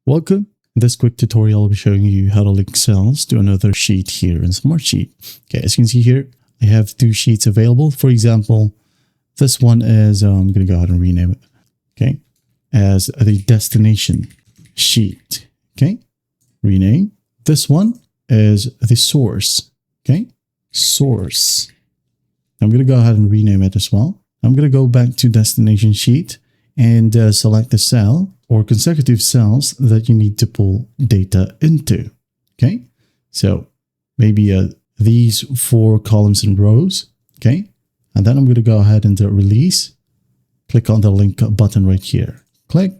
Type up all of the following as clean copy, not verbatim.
Welcome. In this quick tutorial, I'll be showing you how to link cells to another sheet here in Smartsheet. Okay, as you can see here, I have two sheets available. For example, this one is, I'm going to go ahead and rename it, okay, as the destination sheet, okay, rename. This one is the source, okay, source. I'm going to go ahead and rename it as well. I'm going to go back to destination sheet and select the cell or consecutive cells that you need to pull data into. Okay, so maybe these 4 columns and rows. Okay, and then I'm going to go ahead and release. Click on the link button right here. Click.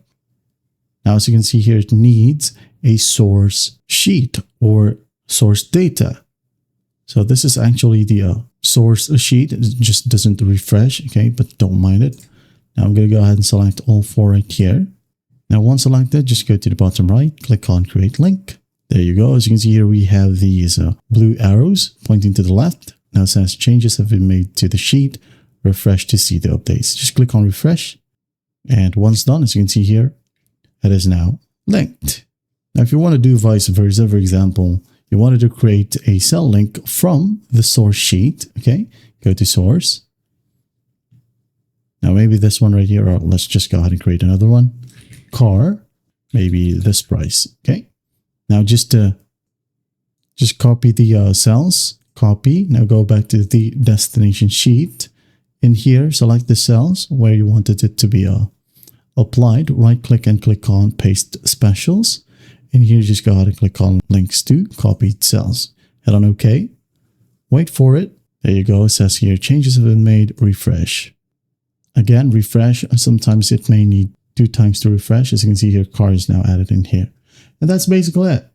Now, as you can see here, it needs a source sheet or source data. So this is actually the source sheet. It just doesn't refresh. Okay, but don't mind it. Now I'm going to go ahead and select all 4 right here. Now, once selected, just go to the bottom right, click on Create Link. There you go. As you can see here, we have these blue arrows pointing to the left. Now it says changes have been made to the sheet. Refresh to see the updates. Just click on Refresh. And once done, as you can see here, it is now linked. Now, if you want to do vice versa, for example, you wanted to create a cell link from the source sheet, okay, go to Source. Now, maybe this one right here, or let's just go ahead and create another one. Car, maybe this price, okay? Now, just copy the cells, copy. Now, go back to the destination sheet. In here, select the cells where you wanted it to be applied. Right-click and click on Paste Specials. In here, just go ahead and click on Links to Copied Cells. Hit on OK. Wait for it. There you go. It says here, changes have been made. Refresh. Again, refresh. Sometimes it may need 2 times to refresh. As you can see here, car is now added in here. And that's basically it.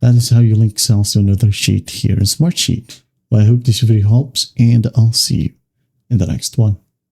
That is how you link cells to another sheet here in Smartsheet. Well, I hope this video helps, and I'll see you in the next one.